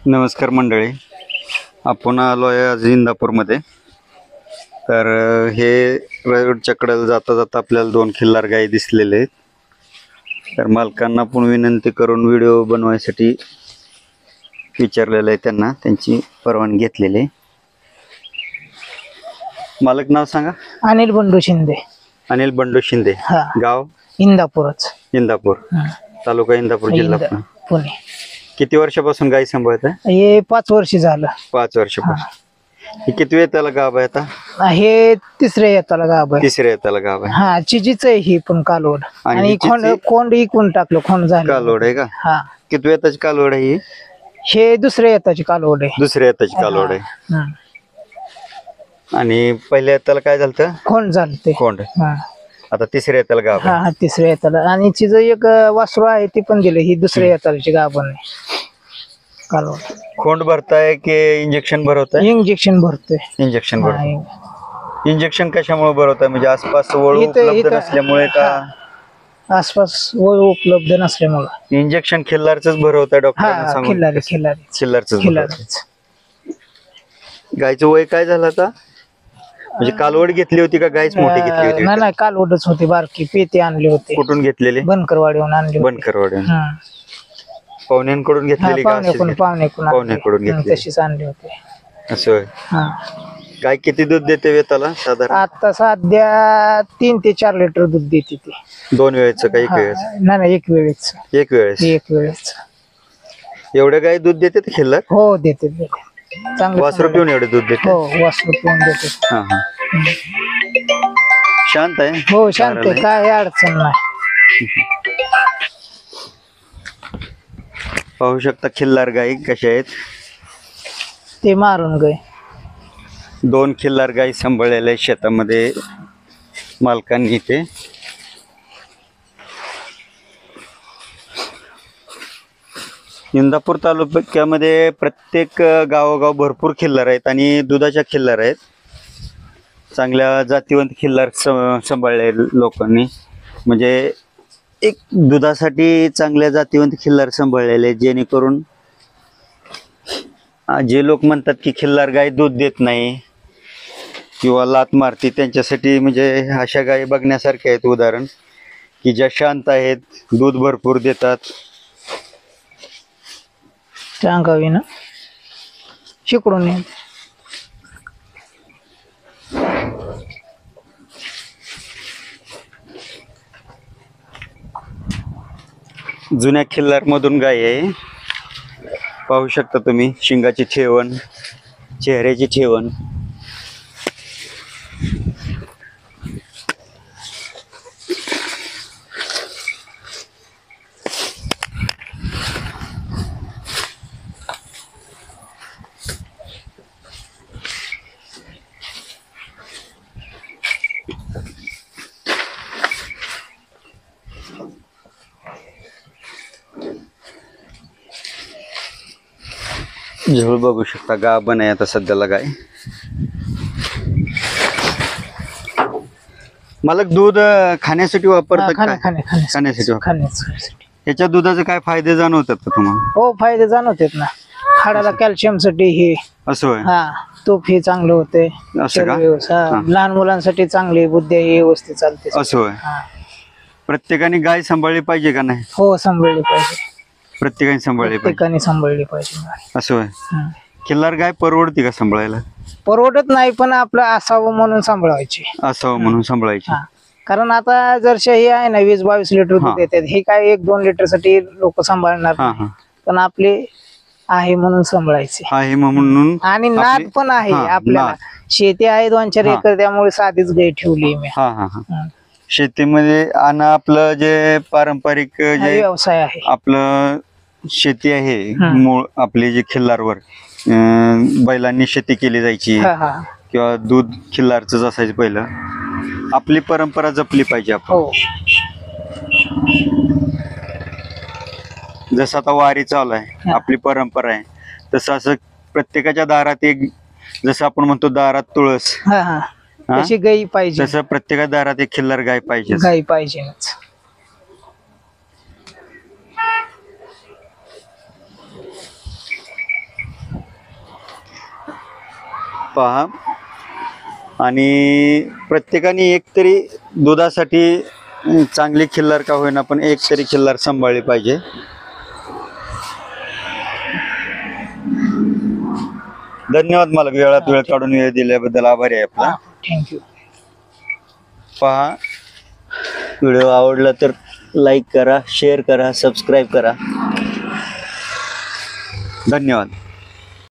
नमस्कार मंडळी, आपण आलो आहे आज इंदापूरमध्ये. तर हे रोडच्या कडेला जाता जाता आपल्याला 2 खिल्लार गायी दिसलेले आहेत. तर मालकांना पण विनंती करून व्हिडिओ बनवायसाठी विचारलेलं आहे, त्यांना त्यांची परवानगी घेतलेली आहे. मालक नाव सांगा. अनिल बंडू शिंदे. अनिल बंडू शिंदे. हा. गाव इंदापूरच. इंदापूर, तालुका इंदापूर, जिल्हा पुणे. किती वर्षापासून गाय सांभाळत आहे? हे 5 वर्ष झालं. 5 वर्षापासून. ही किती वेळ त्याला गाभ आहे आता? हे तिसऱ्या येताला गाभ आहे. तिसऱ्या येताला गाभ आहे. हा, चिजीच आहे ही पण कालवड. आणि खोंड इकून टाकलं, खोंड झालं. कालवड आहे का? हा. किती येताची कालवड आहे ही? हे दुसऱ्या येताची कालवड आहे. दुसऱ्या येताची कालवड आहे. हम्म. आणि पहिल्या येताला काय झालं? खोंड झालं ते. खोंड. हा. आता तिसऱ्या येताला गाभ आहे. हा, तिसऱ्या येताला. आणि चिज एक वासरू आहे ती पण दिली. ही दुसऱ्या येताची गाभण आहे कालवड. खोंड भरताय की इंजेक्शन भरवताय? इंजेक्शन भरतोय. इंजेक्शन भरतोय. इंजेक्शन कशामुळे भरवताय? म्हणजे आसपास वळू उपलब्ध नसल्यामुळे का? आसपास वळ उपलब्ध नसल्यामुळे इंजेक्शन खिल्लारच भरवताय डॉक्टरांना सांगून? खिल्लारीच. गायचं वय काय झालं आता? म्हणजे कालवड घेतली होती का गायच मोठी घेतली होती? नाही, कालवडच होती बारकी. पेती आणली होती. कुठून घेतलेली? बनकरवाडीहून आणली. बनकरवाडीहून. पाहुण्यांकडून घेतलेली? पाहुण्याकडून घेतली. तशीच आणली होती. असं होय. गाय किती दूध देते वेताला साधारण? आता सध्या 3 ते 4 लिटर दूध देते ती. 2 वेळेचं का 1 वेळेचं? नाही, 1 वेळेच. 1 वेळेस. 1 वेळेच. एवढ्या गाय दूध देते ते खिल्लार? हो, देते. चांगलं. वासरू पिऊन एवढे दूध देते? हो, वासरू पिऊन देते. हा हा. शांत आहे? हो, शांत आहे. काय अडचण नाही. पाहू शकता खिल्लार गाई कशा आहेत. ते मारून गाय. 2 खिल्लार गाई सांभाळलेल्या शेतामध्ये मालकांनी. इथे इंदापूर तालुक्यामध्ये प्रत्येक गावोगाव भरपूर खिल्लार आहेत आणि दुधाच्या खिल्लार आहेत. चांगल्या जातीवंत खिल्लार सांभाळले लोकांनी. म्हणजे एक दुधासाठी चांगल्या जातीवंत खिल्लार सांभाळलेले, जेणेकरून जे लोक म्हणतात की खिल्लार गाय दूध देत नाही किंवा लात मारती, त्यांच्यासाठी म्हणजे अशा गायी बघण्यासारख्या आहेत. उदाहरण की ज्या शांत आहेत, दूध भरपूर देतात. अंगावी ना शिकडून ये. जुन्या खिल्लार मधून गाय आहे. पाहू शकता तुम्ही शिंगाची ठेवण, चेहऱ्याची ठेवण. झोळ बघू शकता, गाभण आहे आता सध्याला गाय. मालक दूध खाण्यासाठी वापरतात का? खाण्यासाठी. याच्या दुधाचे काय फायदे जाणवतात का तुम्हाला? हो, फायदे जाणवतात ना. हाडाला कॅल्शियम साठी हे. असं होय. हा, तूप हे चांगलं होते. असं का? लहान मुलांसाठी चांगली बुद्धी हे व्यवस्थित चालते. असं होय. प्रत्येकाने गाय सांभाळली पाहिजे का नाही? हो, सांभाळली पाहिजे. प्रत्येकाने सांभाळली पाहिजे. असं होय. खिल्लार गाय परवडती का सांभाळायला? परवडत नाही, पण आपलं असावं म्हणून सांभाळायची. असावं म्हणून सांभाळायची. कारण आता जरशा हे आहे ना 20-22 लिटर दूध देतात, हे काय 1-2 लिटर साठी लोक सांभाळणार नाही. पण आपले आहे म्हणून सांभाळायचे आहे म्हणून. आणि नाद पण आहे आपल्याला. शेती आहे 2-4 एकर, त्यामुळे साधीच गाय ठेवली मी. शेतीमध्ये आणि आपलं जे पारंपरिक जे व्यवसाय आहे, आपलं शेती आहे मूळ आपली, जी खिल्लारवर बैलांनी शेती केली जायची किंवा दूध खिल्लारच असायचं पहिलं. आपली परंपरा जपली पाहिजे आपण. जसं आता वारी चालू आहे, आपली परंपरा आहे, तसं असं प्रत्येकाच्या दारात एक, जसं आपण म्हणतो दारात तुळस, तशी गाय पाहिजे. तसं प्रत्येकाच्या दारात एक खिल्लार गाय पाहिजे. गाय पाहिजेच. पहा. आणि प्रत्येकाने एक तरी दुधासाठी चांगली खिल्लार का होईना पण एक तरी खिल्लार सांभाळली पाहिजे. धन्यवाद मालक, वेळात वेळ काढून वेळ दिल्याबद्दल आभारी आहे आपला. थँक्यू. पहा, व्हिडिओ आवडला तर लाईक करा, शेअर करा, सबस्क्राईब करा. धन्यवाद.